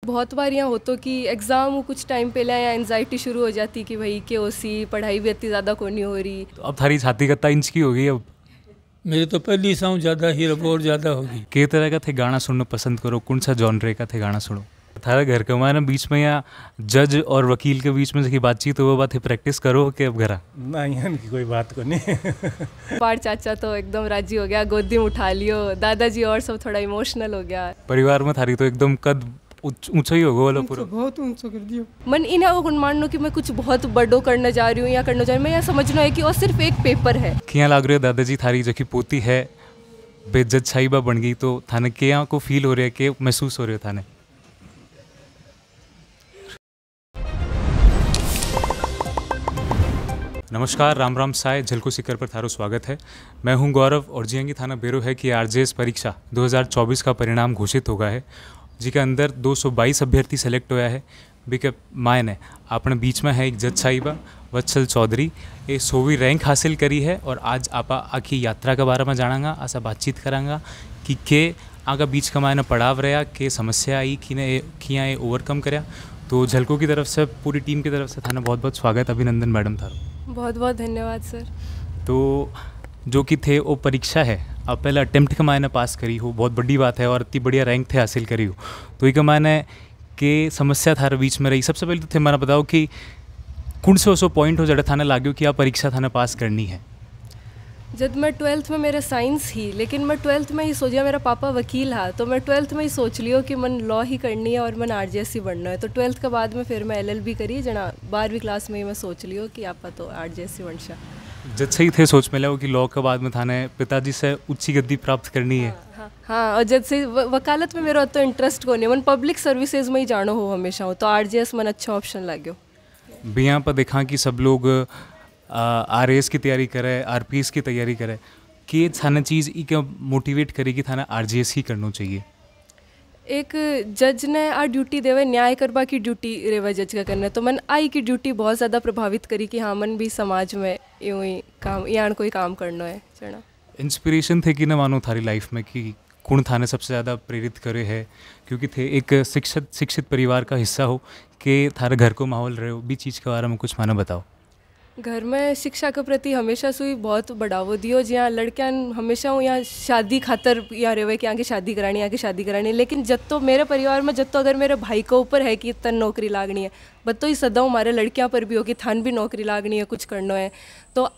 बहुत बार यहाँ होता कि एग्ज़ाम कुछ टाइम पहले या एनजाइटी शुरू हो जाती कि भाई के ओसी पढ़ाई भी इतनी ज़्यादा को नहीं हो रही। तो अब थारी छाती कितना इंच की होगी अब? मेरी तो पहली साउंड ज़्यादा ही और ज़्यादा होगी। के तरह का थे गाना सुनना पसंद करो, कौन सा जॉनरे का थे गाना सुनो? थारा घर के हमारे बीच में या जज और वकील के बीच में से बातचीत हो, वो बात है प्रैक्टिस करो कि अब घरा ना यहाँ की कोई बात को नहीं। बार चाचा तो एकदम राजी हो गया, गोदी में उठा लियो, दादाजी और सब थोड़ा इमोशनल हो गया। परिवार में थारी तो एकदम कद ऊंचा ही होगा वाला पूरा, बहुत ऊंचा कर दियो। मन इन्हें वो मान लो कि मैं कुछ बहुत बड़ो करने जा रही हूँ या करने जा रही हूँ, मैं यह समझना है कि वो सिर्फ एक पेपर है। क्या लग रही है दादाजी थारी जो की पोती है बेइज्जत छाईबा बन गई, तो थाने क्या को फील हो रहा है, कि महसूस हो रहे हो थाने? नमस्कार, राम राम साय, झलको सिकर पर थारो स्वागत है। मैं हूं गौरव और जियांगी थाना बेरो है कि आरजेएस परीक्षा 2024 का परिणाम घोषित हो गया है, जिसके अंदर 222 अभ्यर्थी सेलेक्ट होया है। बिके मायने अपने बीच में है एक जज साहिबा वत्सल चौधरी, ये 100वीं रैंक हासिल करी है और आज आपा आखी यात्रा के बारे में जानांगा, ऐसा बातचीत करांगा कि के आगा बीच का मायने पड़ाव रहा, के समस्या आई कि ने किया ये ओवरकम करया। तो झलको की तरफ से, पूरी टीम की तरफ से थाना बहुत बहुत स्वागत, अभिनंदन मैडम थारो। बहुत बहुत धन्यवाद सर। तो जो कि थे वो परीक्षा है, आप पहले अटेम्प्ट के मायने पास करी हो, बहुत बड़ी बात है और इतनी बढ़िया रैंक थे हासिल करी हो, तो ये मायने के समस्या थारे बीच में रही। सबसे पहले तो थे माना बताओ कि कौन से उसो पॉइंट हो जड़े थाने लागो कि आप परीक्षा थाने पास करनी है? जब मैं 12th में मेरा साइंस ही, लेकिन मैं 12th में ही सोचा, मेरा पापा वकील हा, तो मैं 12th में ही सोच लियो कि मन लॉ ही करनी है और मन आरजेएस ही बनना है। तो 12th के बाद में फिर मैं एलएलबी करी, जना 12वीं क्लास में ही मैं सोच लियो कि आप तो आरजेएस ही बनशा। जब सही थे सोच में लो कि लॉ के बाद में थाने पिताजी से ऊंची गद्दी प्राप्त करनी है। हाँ, और जब से वकालत में मेरा तो इंटरेस्ट को नहीं, मन पब्लिक सर्विसेज में ही जानो हो हमेशा हो, तो आरजेएस मन अच्छा ऑप्शन लाग्यो। भी यहाँ पर देखा कि सब लोग आरएएस की तैयारी करे, आरपीएस की तैयारी करे, कि थाना चीज़ ई क्या मोटिवेट करे कि थाना आरजेएस ही करना चाहिए? एक जज ने आ ड्यूटी देवे, न्याय करवा की ड्यूटी रेवा जज का करना, तो मन आई की ड्यूटी बहुत ज़्यादा प्रभावित करी कि हाँ मन भी समाज में यूँ ही काम यान कोई काम करना है चढ़ा। इंस्पिरेशन थे कि ना मानो थारी लाइफ में कि कौन थाने सबसे ज़्यादा प्रेरित करे है, क्योंकि थे एक शिक्षित परिवार का हिस्सा हो कि थारे घर को माहौल रहे हो, भी चीज़ के बारे में कुछ माना बताओ। घर में शिक्षा के प्रति हमेशा से बहुत बढ़ावो दियो, जहाँ लड़कियां हमेशा हूँ यहाँ शादी खातर यहाँ रहे कि यहाँ की शादी करानी, यहाँ की शादी करानी, लेकिन जब तो मेरे परिवार में जब तो अगर मेरे भाई के ऊपर है कि तन नौकरी लागनी है, बत तो ही सदा हमारे लड़कियां पर भी हो कि थान भी नौकरी लागनी है, कुछ करना है। तो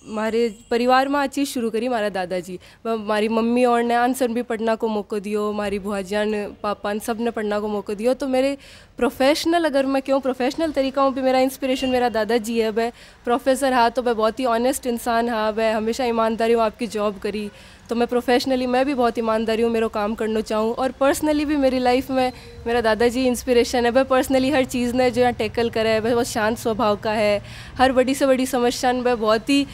हमारे परिवार में आ चीज़ शुरू करी हमारा दादाजी, हमारी मम्मी और ने आंसर भी पढ़ना को मौका दियो, हमारी बुआजान पापा सब ने पढ़ना को मौका दियो। तो मेरे प्रोफेशनल, अगर मैं क्यों प्रोफेशनल तरीका हूँ भी, मेरा इंस्पिरेशन मेरा दादाजी है। वह प्रोफेसर हा तो वह बहुत ही ऑनेस्ट इंसान हा, वह हमेशा ईमानदारी हूँ आपकी जॉब करी। तो मैं प्रोफेशनली मैं भी बहुत ईमानदारी हूँ, मेरा काम करना चाहूँ, और पर्सनली भी मेरी लाइफ में मेरा दादाजी इंस्पिरेशन है। वह पर्सनली हर चीज़ ने जो यहाँ टैकल करा है, वह बहुत शांत स्वभाव का है, हर बड़ी से बड़ी समस्या वह बहुत ही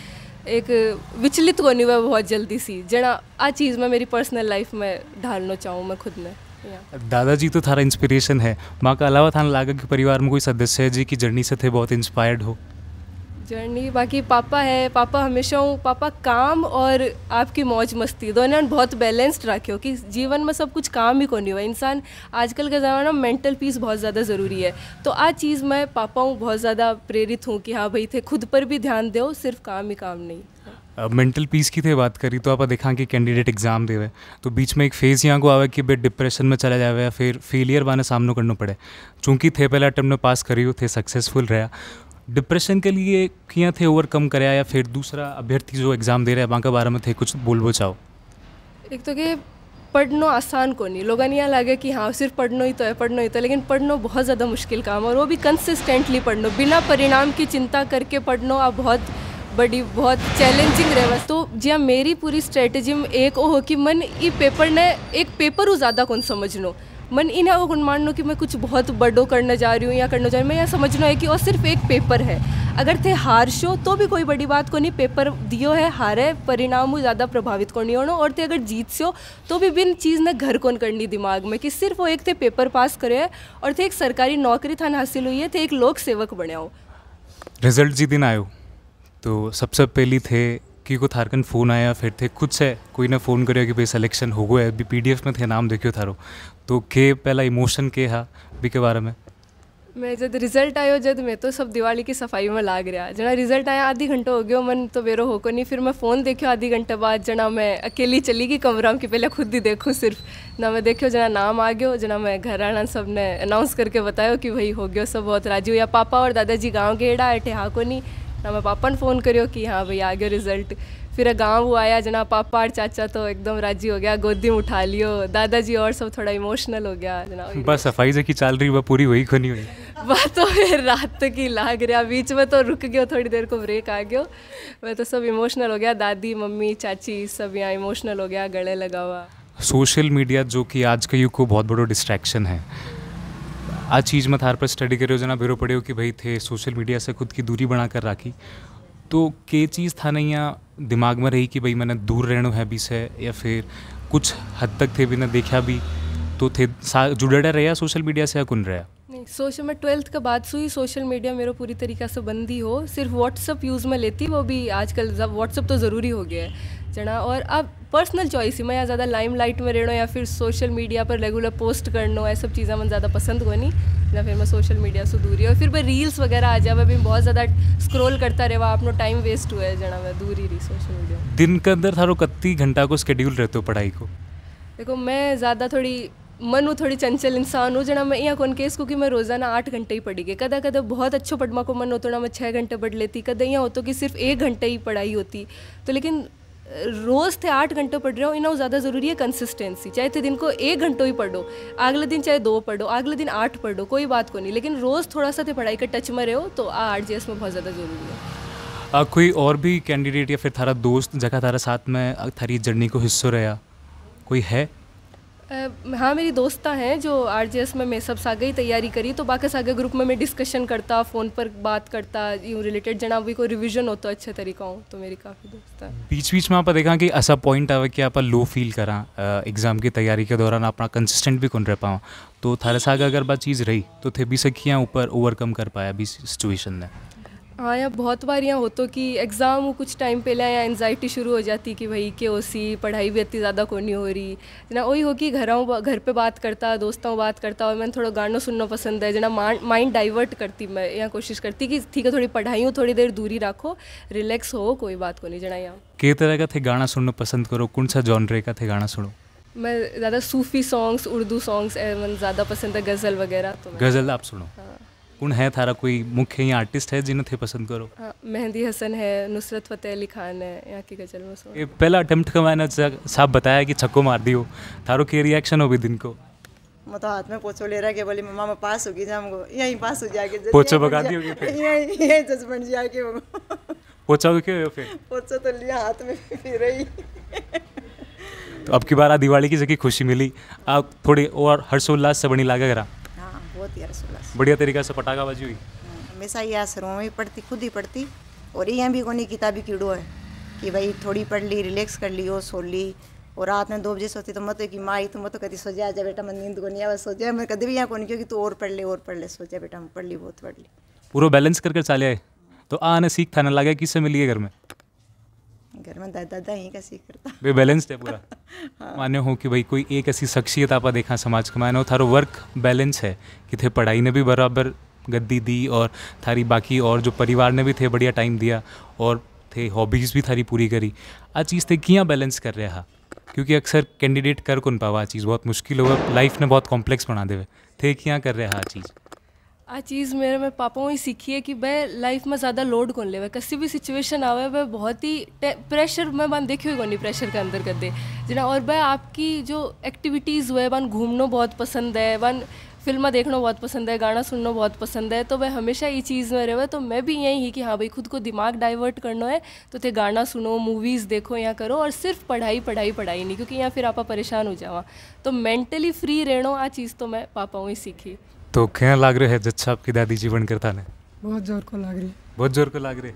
एक विचलित होने हुआ बहुत जल्दी सी, जना आ चीज़ मैं मेरी पर्सनल लाइफ में ढालना चाहूँ मैं खुद में। दादाजी तो थारा इंस्पिरेशन है, माँ का अलावा थाना लागा कि परिवार में कोई सदस्य है जी की जर्नी से थे बहुत इंस्पायर्ड हो? जर्नी बाकी पापा है, पापा हमेशा हूँ, पापा काम और आपकी मौज मस्ती दोनों बहुत बैलेंस्ड रखे हो कि जीवन में सब कुछ काम ही को नहीं हुआ। इंसान आजकल का ज़माना में मेंटल पीस बहुत ज़्यादा ज़रूरी है, तो आज चीज़ मैं पापा हूँ बहुत ज़्यादा प्रेरित हूँ कि हाँ भाई थे खुद पर भी ध्यान दो, सिर्फ काम ही काम नहीं। मेंटल पीस की थे बात करी, तो आप देखा कि कैंडिडेट एग्जाम देवे तो बीच में एक फेज़ यहाँ को आवे कि बे डिप्रेशन में चला जाए या फिर फेलियर वाने सामना करना पड़े। चूँकि थे पहला अटेम्प्ट में पास करी हो, थे सक्सेसफुल रहा, डिप्रेशन के लिए किया थे ओवरकम कराया, या फिर दूसरा अभ्यर्थी जो एग्ज़ाम दे रहे हैं वहाँ के बारे में थे कुछ बोल चाहो? एक तो कि पढ़ना आसान को नहीं, लोगों ने यहाँ लगे कि हाँ सिर्फ पढ़ना ही तो है, पढ़ना ही तो है, लेकिन पढ़ना बहुत ज़्यादा मुश्किल काम है, और वो भी कंसिस्टेंटली पढ़ना, बिना परिणाम की चिंता करके पढ़ना आप बहुत बड़ी बहुत चैलेंजिंग रहे। तो जी मेरी पूरी स्ट्रेटजी में एक वो हो कि मन ये पेपर ने एक पेपर हो ज़्यादा कौन समझनो, मन इन्हें वो मान लो कि मैं कुछ बहुत बड़ो करने जा रही हूँ या करने जा रही हूँ, मैं यह समझना है कि वो सिर्फ एक पेपर है। अगर थे हार शो तो भी कोई बड़ी बात को नहीं, पेपर दियो है, हारे परिणाम ज़्यादा प्रभावित को नहीं होना, और थे अगर जीत सो तो भी बिन चीज़ ने घर कौन करनी दिमाग में कि सिर्फ वो एक थे पेपर पास करे है और थे एक सरकारी नौकरी थान हासिल हुई है, थे एक लोक सेवक बने हो। रिजल्ट जी दिन आयो तो सबसे पहली थे कि को थारकन फ़ोन आया, फिर थे खुद से कोई ने फ़ोन करियो कि भाई सिलेक्शन हो गया, अभी पीडीएफ में थे नाम देखियो थारो, तो के पहला इमोशन के हा बी के बारे में? मैं जब रिजल्ट आयो जब मैं तो सब दिवाली की सफाई में लाग रहा जना रिजल्ट आया आधी घंटे हो गयो मन तो बेरो होको नहीं फिर मैं फ़ोन देखियो आधी घंटे बाद जना मैं अकेली चली गई कमरा में कि पहले खुद ही देखूँ सिर्फ ना मैं देखियो जना नाम आ गयो जना मैं घर आना सब ने अनाउंस करके बतायो कि भाई हो गयो सब बहुत राजी हो या पापा और दादाजी गाँव गेड़ा अठे हाँ को नहीं ना मैं पापा ने फ़ोन करियो कि हाँ भाई आ गयो रिजल्ट फिर गाँव वो आया जना पापा और चाचा तो एकदम राजी हो गया गोदी में उठा लियो दादाजी और सब थोड़ा इमोशनल हो गया जना बस सफाई से की चाल रही वह पूरी वही को नहीं हुई वह तो फिर रात तक ही लाग रहा बीच में तो रुक गयो थोड़ी देर को ब्रेक आ गयो वह तो सब इमोशनल हो गया दादी मम्मी चाची सब यहाँ इमोशनल हो गया गले लगा हुआ। सोशल मीडिया जो कि आज के युग को बहुत बड़ो डिस्ट्रैक्शन है आ चीज़ में थार पर स्टडी करो जना बेरो पड़े हो कि भाई थे सोशल मीडिया से खुद की दूरी बना कर राखी तो के चीज़ था नहीं यहाँ दिमाग में रही कि भाई मैंने दूर रहना है भी से या फिर कुछ हद तक थे भी ना देखा भी तो थे जुड़े रहे सोशल मीडिया से या कुन रहा? नहीं सोशल में 12th के बाद से ही सोशल मीडिया मेरा पूरी तरीक़ा से बंद ही हो सिर्फ व्हाट्सअप यूज़ में लेती वो भी आजकल व्हाट्सअप तो ज़रूरी हो गया है जना और अब पर्सनल चॉइस ही मैं यहाँ ज़्यादा लाइमलाइट में रहना या फिर सोशल मीडिया पर रेगुलर पोस्ट करना ये सब चीज़ें मैं ज़्यादा पसंद को नहीं या फिर मैं सोशल मीडिया से दूरी और फिर मैं रील्स वगैरह आ जाए भी बहुत ज़्यादा स्क्रॉल करता रहा अपना टाइम वेस्ट हुआ है जना मैं दूर ही रही सोशल मीडिया। दिन के अंदर थारो कत्ती घंटा को स्केड्यूल रहते हो पढ़ाई को? देखो मैं ज़्यादा थोड़ी मन हूँ थोड़ी चंचल इंसान हूँ जना मैं यहाँ कौन केस क्योंकि मैं रोज़ाना 8 घंटे ही पढ़ी गई कदा कदा बहुत अच्छो पढ़मा को मन होता ना मैं 6 घंटे पढ़ लेती कदा यहाँ होता कि सिर्फ 1 घंटे ही पढ़ाई होती तो लेकिन रोज़ थे 8 घंटे पढ़ रहे हो इन्हें ज़्यादा ज़रूरी है कंसिस्टेंसी चाहे थे दिन को 1 घंटो ही पढ़ो अगले दिन चाहे 2 पढ़ो अगले दिन 8 पढ़ो कोई बात को नहीं लेकिन रोज़ थोड़ा सा थे पढ़ाई के टच में रहो तो RJS में बहुत ज़्यादा ज़रूरी है। कोई और भी कैंडिडेट या फिर थारा दोस्त जगह थारा साथ में थारी जर्नी को हिस्सों रहा कोई है? हाँ मेरी दोस्ता हैं जो RJS में मैं सब सागे ही तैयारी करी तो बाकी सागे ग्रुप में मैं डिस्कशन करता फ़ोन पर बात करता यूँ रिलेटेड जना भी कोई रिवीजन होता अच्छे तरीका हो तो मेरी काफ़ी दोस्त है। बीच बीच में आप देखा कि ऐसा पॉइंट आवे कि आप लो फील करा एग्ज़ाम की तैयारी के दौरान अपना कंसिस्टेंट भी कौन रह पाओ तो थारे सागे अगर बात चीज़ रही तो थे भी सखियाँ ऊपर ओवरकम कर पाया भी सिचुएशन ने? हाँ यहाँ बहुत बार यहाँ होता कि एग्ज़ाम कुछ टाइम पहले यहाँ एनजाइटी शुरू हो जाती कि भाई KOC पढ़ाई भी इतनी ज़्यादा को नहीं हो रही जना वही हो कि घर पे बात करता दोस्तों बात करता और मैंने थोड़ा गानों सुनना पसंद है जना माइंड डाइवर्ट करती मैं यहाँ कोशिश करती कि ठीक है थोड़ी पढ़ाई हो थोड़ी देर दूरी रखो रिलैक्स हो कोई बात को नहीं जना यहाँ। के तरह का थे गाना सुनना पसंद करो कौन सा जॉनरे का थे गाना सुनो? मैं ज़्यादा सूफ़ी सॉन्ग्स उर्दू सॉन्ग्स मन ज़्यादा पसंद है गज़ल वगैरह तो गज़ल आप सुनो? हाँ। कौन है थारा कोई मुख्य यहाँ आर्टिस्ट है जिन्हें थे पसंद करो? हाँ मेहंदी हसन है नुसरत फ़तेह अली खान है यहाँ की गज़ल में सुनो। ये पहला अटेम्प्ट का मैंने साहब बताया कि छक्को मार दी हो थारो के रिएक्शन हो भी दिन को? मैं तो हाथ में पोछो ले रहा के बोली मम्मा मैं पास होगी जाऊंगा यहीं पास हो जाके पोछो भगा दी होगी फिर यहीं जजमेंट जाके पोछा क्यों फिर? पोछो तो लिया हाथ में फिर रही। तो अब की बार दिवाली की जगह खुशी मिली आप थोड़ी और हर्षोल्लास से बनी लागा करा? हाँ बहुत ही हर्षोल्लास बढ़िया बढ़िया तरीका से पटाखाबाजी हुई? हमेशा ही आश्रमों में पढ़ती खुद ही पढ़ती और यहाँ भी कोई किताबी कीड़ो है कि भाई थोड़ी पढ़ ली रिलैक्स कर ली और सो ली और रात में 2 बजे सोती तो मत कि माँ ही तुम तो कभी सो जा बेटा मैं नींद को नहीं आवा सो जा मैं कभी भी यहाँ को नहीं क्योंकि तू और पढ़ ले सो जा बेटा मैं पढ़ ली बहुत पढ़ ली पूरा बैलेंस करके चले आए तो आने सीख था ना लगा किससे मिली है घर में दादा ही का सीख करता वे बैलेंस्ड है पूरा। हाँ। माने हो कि भाई कोई एक ऐसी शख्सियत आप देखा समाज का माने हो थारो वर्क बैलेंस है कि थे पढ़ाई ने भी बराबर गद्दी दी और थारी बाकी और जो परिवार ने भी थे बढ़िया टाइम दिया और थे हॉबीज़ भी थारी पूरी करी आ चीज़ थे किया बैलेंस कर रहा क्योंकि अक्सर कैंडिडेट कर कौन पावा आ चीज़ बहुत मुश्किल होगा लाइफ ने बहुत कॉम्प्लेक्स बना देवे थे क्या कर रहा आ चीज़ मेरे पापा ही सीखी है कि वह लाइफ में ज़्यादा लोड कौन ले किसी भी सिचुएशन आवे वह बहुत ही प्रेशर में बन देखी हुई कौन प्रेशर के अंदर कर दे जना और वह आपकी जो एक्टिविटीज़ हुए वन घूमना बहुत पसंद है वन फिल्म देखना बहुत पसंद है गाना सुनना बहुत पसंद है तो वह हमेशा ये चीज़ में रहे तो मैं भी यही ही कि हाँ भाई खुद को दिमाग डाइवर्ट करना है तो थे गाना सुनो मूवीज़ देखो यहाँ करो और सिर्फ पढ़ाई नहीं क्योंकि यहाँ फिर आप परेशान हो जावा तो मेंटली फ्री रहना आ चीज़ तो मैं पापा ही सीखी। तो क्या लाग रहे है जज साहब की दादी जीवन करता ने? बहुत जोर को लाग रही है। बहुत जोर को लाग रहे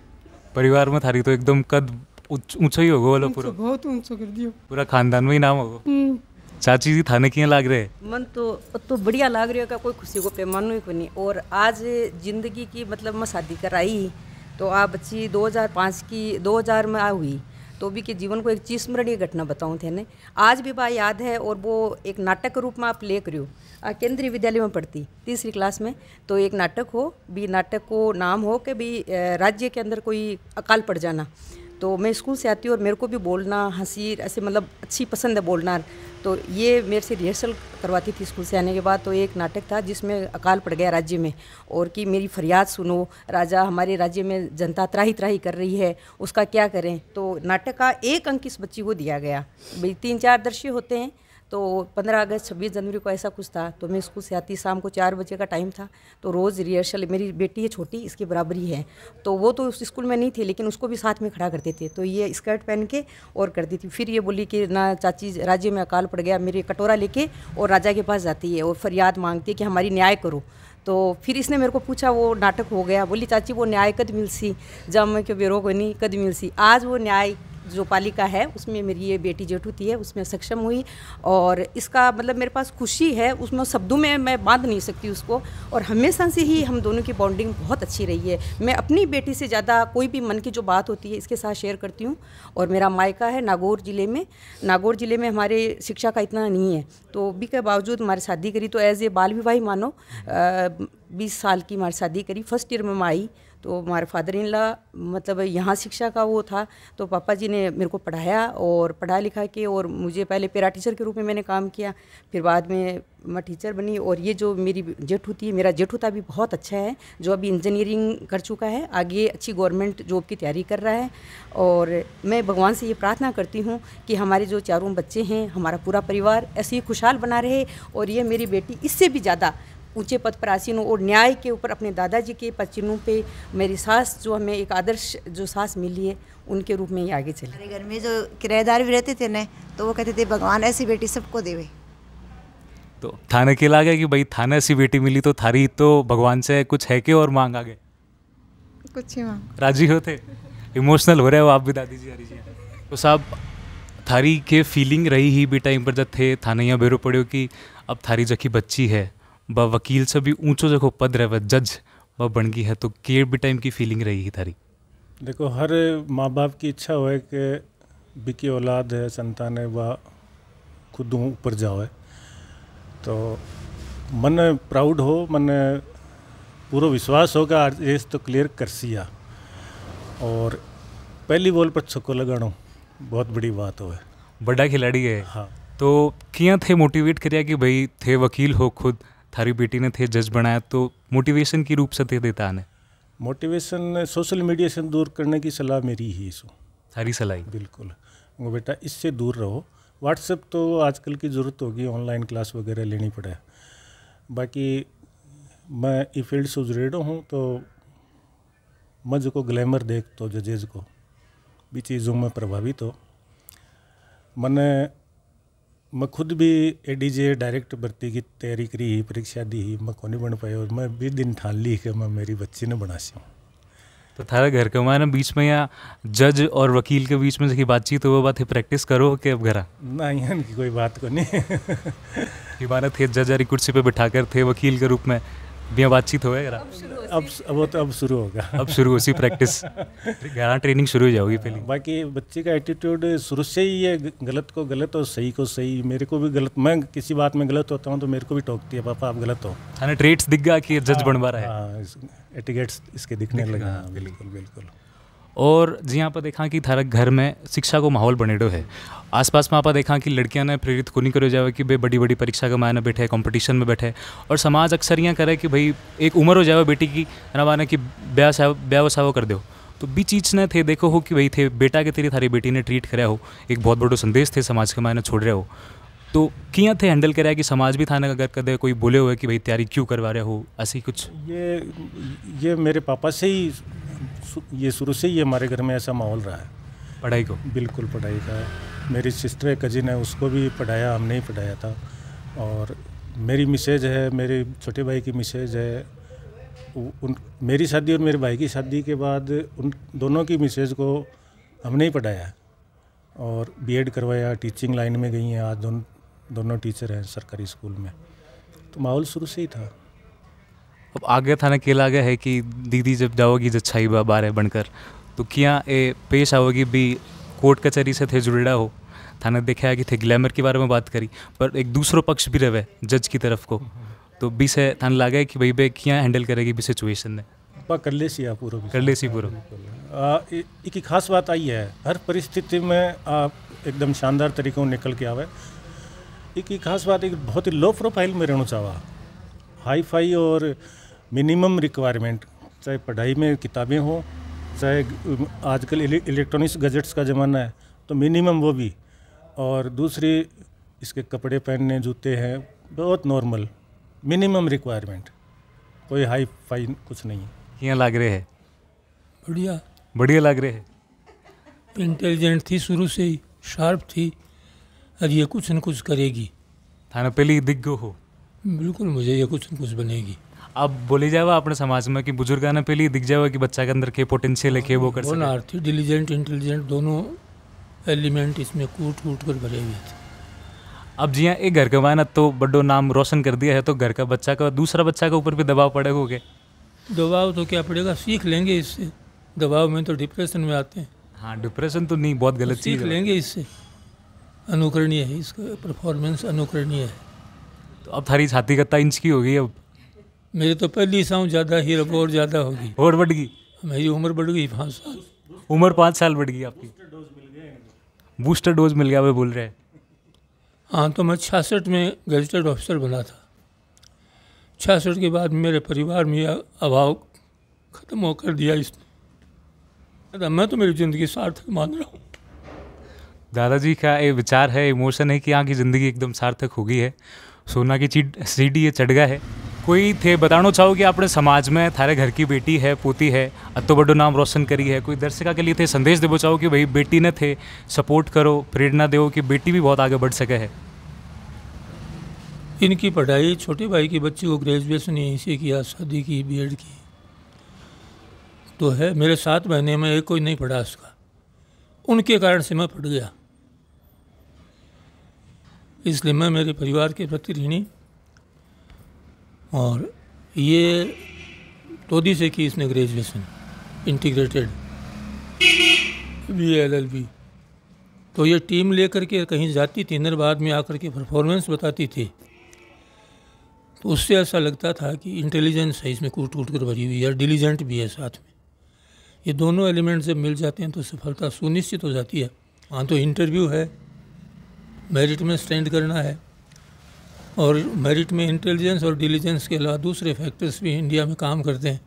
परिवार में थारी तो एकदम कद ऊंचा ही होगा बोलो पूरा बहुत ऊंचा कर दियो पूरा खानदान में ही नाम होगा। चाची जी थाने किया लाग रहे मन तो बढ़िया लाग रही है का कोई खुशी को पैमाना ही कोई नहीं और आज जिंदगी की मतलब मैं शादी कराई तो आप बच्ची 2005 की 2000 में आ हुई तो भी के जीवन को एक चीज स्मरणीय घटना बताऊँ थे ने आज भी बा याद है। और वो एक नाटक के रूप में आप ले करियो केंद्रीय विद्यालय में पढ़ती 3री क्लास में। तो एक नाटक हो भी, नाटक को नाम हो कि भी राज्य के अंदर कोई अकाल पड़ जाना। तो मैं स्कूल से आती हूँ और मेरे को भी बोलना हंसी ऐसे मतलब अच्छी पसंद है बोलना। तो ये मेरे से रिहर्सल करवाती थी स्कूल से आने के बाद। तो एक नाटक था जिसमें अकाल पड़ गया राज्य में और कि मेरी फरियाद सुनो राजा, हमारे राज्य में जनता त्राही त्राही कर रही है, उसका क्या करें। तो नाटक का 1 अंक इस बच्ची को दिया गया। भाई 3-4 दृश्य होते हैं। तो 15 अगस्त 26 जनवरी को ऐसा कुछ था। तो मैं स्कूल से आती, शाम को 4 बजे का टाइम था। तो रोज़ रिहर्सल, मेरी बेटी है छोटी, इसकी बराबरी है। तो वो तो उस स्कूल में नहीं थी लेकिन उसको भी साथ में खड़ा करते थे। तो ये स्कर्ट पहन के और करती थी। फिर ये बोली कि ना चाची राज्य में अकाल पड़ गया, मेरे कटोरा लेके और राजा के पास जाती है और फरियाद मांगती है कि हमारी न्याय करो। तो फिर इसने मेरे को पूछा, वो नाटक हो गया, बोली चाची वो न्याय कद मिल सी, जब मैं क्यों बेरो को नहीं कद मिल सी। आज वो न्याय जो पालिका है उसमें मेरी ये बेटी जेठू थी है उसमें सक्षम हुई। और इसका मतलब मेरे पास खुशी है, उसमें शब्दों में मैं बांध नहीं सकती उसको। और हमेशा से ही हम दोनों की बॉन्डिंग बहुत अच्छी रही है। मैं अपनी बेटी से ज़्यादा कोई भी मन की जो बात होती है इसके साथ शेयर करती हूँ। और मेरा मायका है नागौर ज़िले में। नागौर ज़िले में हमारे शिक्षा का इतना नहीं है, तो भी के बावजूद हमारी शादी करी तो एज ए बाल विवाह मानो 20 साल की हमारी शादी करी। फर्स्ट ईयर में मैं आई तो हमारे फादर इन लॉ मतलब यहाँ शिक्षा का वो था। तो पापा जी ने मेरे को पढ़ाया और पढ़ा लिखा के, और मुझे पहले पैरा टीचर के रूप में मैंने काम किया, फिर बाद में मैं टीचर बनी। और ये जो मेरी जेठू थी, मेरा जेठूता भी बहुत अच्छा है, जो अभी इंजीनियरिंग कर चुका है, आगे अच्छी गवर्नमेंट जॉब की तैयारी कर रहा है। और मैं भगवान से ये प्रार्थना करती हूँ कि हमारे जो चारों बच्चे हैं, हमारा पूरा परिवार ऐसे ही खुशहाल बना रहे। और ये मेरी बेटी इससे भी ज़्यादा ऊंचे पद पर आसीन हो और न्याय के ऊपर अपने दादाजी के पचिनों पे मेरी सास जो हमें एक आदर्श जो सास मिली है उनके रूप में ही आगे चले। हमारे घर में जो किराएदार भी रहते थे ना, तो वो कहते थे भगवान ऐसी बेटी सबको देवे। तो थाने के लगा कि भाई थाने ऐसी बेटी मिली तो थारी तो भगवान से कुछ है कि और मांग आगे कुछ ही मांग राजी होते। इमोशनल हो रहे हो आप भी दादी जी, हरी जी। तो साहब थारी के फीलिंग रही ही भी टाइम पर जब थे थाने या बेरो पड़े कि अब थारी जखी बच्ची है ब वकील से भी ऊंचो जगह पद रहे जज व बन गई है, तो के भी टाइम की फीलिंग रही ही थारी? देखो, हर माँ बाप की इच्छा हो कि बिकी औलाद है, संतान है, वह खुद ऊपर जाओ है। तो मन प्राउड हो, मन पूरा विश्वास होगा आज तो क्लियर कर सिया। और पहली बॉल पर छक्को लगाना बहुत बड़ी बात हो है। बड़ा खिलाड़ी है। हाँ। तो क्या थे मोटिवेट करिया कि भाई थे वकील हो, खुद थारी बेटी ने थे जज बनाया, तो मोटिवेशन की रूप से थे देता ने? मोटिवेशन सोशल मीडिया से दूर करने की सलाह मेरी ही सो थारी सलाह? बिल्कुल, वो बेटा इससे दूर रहो। व्हाट्सएप तो आजकल की ज़रूरत होगी, ऑनलाइन क्लास वगैरह लेनी पड़े। बाकी मैं ई फील्ड से उजरेडो हूँ, तो मैं को ग्लैमर देख तो जजेज को भी चीज़ों में प्रभावित हो। मैं खुद भी एडीजे डायरेक्ट भर्ती की तैयारी करी ही, परीक्षा दी ही, मैं को नहीं बन पाया। और मैं भी दिन ठान ली कि मैं मेरी बच्ची ने बना सी हूँ। तो थारा घर के हमारे बीच में या जज और वकील के बीच में जो बातचीत हो वो बात है प्रैक्टिस करो कि अब घरा ना यहाँ की कोई बात को नहीं कि बारा थे जज वाली कुर्सी पे बिठा कर थे वकील के रूप में भी बातचीत हो घरा? अब शुरू होगा। अब शुरू होगी प्रैक्टिस, घरा ट्रेनिंग शुरू हो जाएगी पहले। बाकी बच्चे का एटीट्यूड शुरू से ही है, गलत को गलत और सही को सही। मेरे को भी गलत, मैं किसी बात में गलत होता हूँ तो मेरे को भी टोकती है, पापा आप गलत हो। हाँ, ट्रेट्स दिख गया कि जज बनवा रहा है। हाँ, एटिकेट्स इसके दिखने लगा। हाँ, बिल्कुल बिल्कुल। और जी यहाँ पर देखा कि थारा घर में शिक्षा को माहौल बनेडो है। आसपास में आप देखा कि लड़कियां ने प्रेरित को नहीं करो जाए कि भाई बड़ी बड़ी परीक्षा के मायने बैठे, कंपटीशन में बैठे। और समाज अक्सर यहाँ करे कि भाई एक उम्र हो जाए बेटी की ना माने कि ब्याह वसाव कर दो। तो भी चीज़ ने थे देखो हो कि भाई थे बेटा के तेरी थारी बेटी ने ट्रीट कराया हो, एक बहुत बड़ो संदेश थे समाज के मायने छोड़ रहे हो। तो किया थे हैंडल कराया कि समाज भी थाने अगर कदे कोई बोले हुए कि भाई तैयारी क्यों करवा रहे हो, ऐसी कुछ? ये मेरे पापा से ही, ये शुरू से ही हमारे घर में ऐसा माहौल रहा है पढ़ाई को। बिल्कुल पढ़ाई का। मेरी सिस्टर कजिन है, उसको भी पढ़ाया, हमने ही पढ़ाया था। और मेरी मिसेज है, मेरे छोटे भाई की मिसेज है, मेरी शादी और मेरे भाई की शादी के बाद उन दोनों की मिसेज को हमने ही पढ़ाया और बीएड करवाया, टीचिंग लाइन में गई हैं। आज दोनों टीचर हैं सरकारी स्कूल में। तो माहौल शुरू से ही था। अब आगे थाना केला गया है कि दीदी जब जाओगी जच्छाई बार है बनकर, तो क्या पेश आओगी भी कोर्ट कचहरी से थे जुड़ेड़ा हो, थाने देखा है कि थे ग्लैमर के बारे में बात करी, पर एक दूसरो पक्ष भी रहे जज की तरफ को, तो बी से थाने लगा कि भाई बे क्या हैंडल करेगी भी सिचुएशन ने कर ले सी पूरा कर ले सी पूरा। एक खास बात आई है, हर परिस्थिति में आप एकदम शानदार तरीकों निकल के आवे। एक खास बात, एक बहुत ही लो प्रोफाइल में रहना चाहा, हाई फाई और मिनिमम रिक्वायरमेंट, चाहे पढ़ाई में किताबें हो, चाहे आजकल इलेक्ट्रॉनिक्स गैजेट्स का ज़माना है तो मिनिमम वो भी, और दूसरी इसके कपड़े पहनने, जूते हैं बहुत नॉर्मल, मिनिमम रिक्वायरमेंट, कोई हाई फाई कुछ नहीं है। यहाँ लग रहे हैं बढ़िया बढ़िया लग रहे हैं। इंटेलिजेंट थी, शुरू से ही शार्प थी, और ये कुछ न कुछ करेगी। थाना पहले दिग्गो हो, बिल्कुल मुझे ये कुछ न कुछ बनेगी। अब बोली जाए अपने समाज में कि बुजुर्ग ने पहले दिख जाए कि बच्चा के अंदर के पोटेंशियल है के वो कर वो ना थी, डिलीजेंट इंटेलिजेंट दोनों एलिमेंट इसमें कूट कूट कर भरे हुए थे। अब जी एक घर का माना तो बड़ो नाम रोशन कर दिया है, तो घर का बच्चा का दूसरा बच्चा के ऊपर भी दबाव पड़ेगा हो गया। दबाव तो क्या पड़ेगा, सीख लेंगे इससे। दबाव में तो डिप्रेशन में आते हैं। हाँ, डिप्रेशन तो नहीं, बहुत गलत चीज़ सीख लेंगे इससे। अनुकरणीय है, इसका परफॉर्मेंस अनुकरणीय है। तो अब थारी छाती कितना इंच की होगी? अब मेरी तो पहली साउंड ज़्यादा ही और ज़्यादा होगी, और बढ़ गई। मेरी उम्र बढ़ गई 5 साल। उम्र 5 साल बढ़ गई आपकी। बूस्टर डोज मिल गया वे बोल रहे हैं। हाँ, तो मैं 66 में गैजेटेड ऑफिसर बना था। 66 के बाद मेरे परिवार में यह अभाव ख़त्म होकर दिया इसने। मैं तो मेरी ज़िंदगी सार्थक मान रहा हूँ। दादाजी का ये विचार है, इमोशन है कि यहाँ की ज़िंदगी एकदम सार्थक हो गई है, सोना की सीढ़ी ये चढ़ गया है। कोई थे बताना चाहो कि अपने समाज में थारे घर की बेटी है, पोती है, अतो बड़ो नाम रोशन करी है, कोई दर्शका के लिए थे संदेश देवो चाहो कि भाई बेटी ने थे सपोर्ट करो, प्रेरणा दो कि बेटी भी बहुत आगे बढ़ सके है। इनकी पढ़ाई, छोटे भाई की बच्ची को ग्रेजुएशन यहीं से किया, शादी की, बीएड की तो है। मेरे 7 महीने में एक कोई नहीं पढ़ा उसका, उनके कारण से मैं पढ़ गया। इसलिए मैं मेरे परिवार के प्रति ऋणी। और ये तोदी से की इसने ग्रेजुएशन, इंटीग्रेटेड BA LLB। तो ये टीम लेकर के कहीं जाती थी, इधर में आकर के परफॉर्मेंस बताती थी, तो उससे ऐसा लगता था कि इंटेलिजेंस है इसमें कूट कूट कर भरी हुई है, डिलीजेंट भी है साथ में। ये दोनों एलिमेंट जब मिल जाते हैं तो सफलता सुनिश्चित हो जाती है। हाँ, तो इंटरव्यू है, मेरिट में स्टैंड करना है, और मेरिट में इंटेलिजेंस और डिलीजेंस के अलावा दूसरे फैक्टर्स भी इंडिया में काम करते हैं।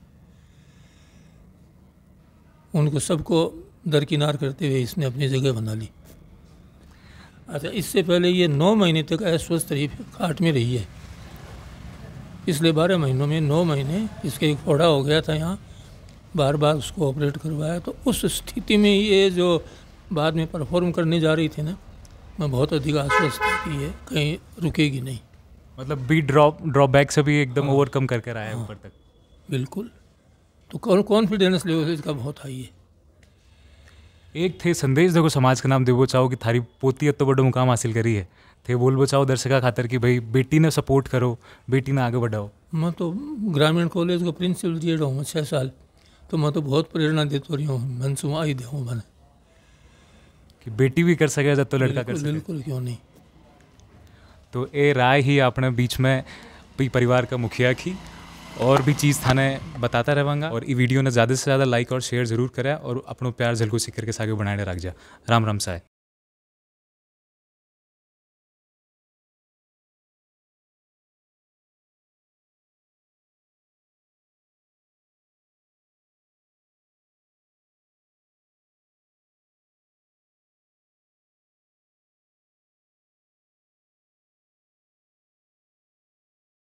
उनको सबको दरकिनार करते हुए इसने अपनी जगह बना ली। अच्छा, इससे पहले ये 9 महीने तक अस्वस्थ रही, खाट में रही है। पिछले 12 महीनों में 9 महीने इसके एक फोड़ा हो गया था यहाँ, बार बार उसको ऑपरेट करवाया। तो उस स्थिति में ये जो बाद में परफॉर्म करने जा रही थी ना, मैं बहुत अधिक आश्वस्त था कि ये कहीं रुकेगी नहीं। मतलब बी ड्रॉबैक से भी एकदम ओवरकम करके आया है ऊपर तक। बिल्कुल। तो कॉन्फिडेंस लेवल इसका बहुत हाई है। एक थे संदेश देखो समाज का नाम देवो चाहो कि थारी पोती तो बड़ो मुकाम हासिल करी है, थे बोल बचाओ दर्शका खातर कि भाई बेटी ने सपोर्ट करो, बेटी ने आगे बढ़ाओ। मैं तो ग्रामीण कॉलेज का प्रिंसिपल रहा हूँ 6 साल, तो मैं तो बहुत प्रेरणा देता रही हूँ, मन से आई दे हूँ मैंने कि बेटी भी कर सके जब तो लड़का कर सके। बिल्कुल, क्यों नहीं। तो ये राय ही अपने बीच में भी परिवार का मुखिया की, और भी चीज़ थाने बताता रहेंगा। और ये वीडियो ने ज़्यादा से ज़्यादा लाइक और शेयर ज़रूर करें, और अपनों प्यार झलको सीकर के सागे बनाए रख जा। राम राम साय।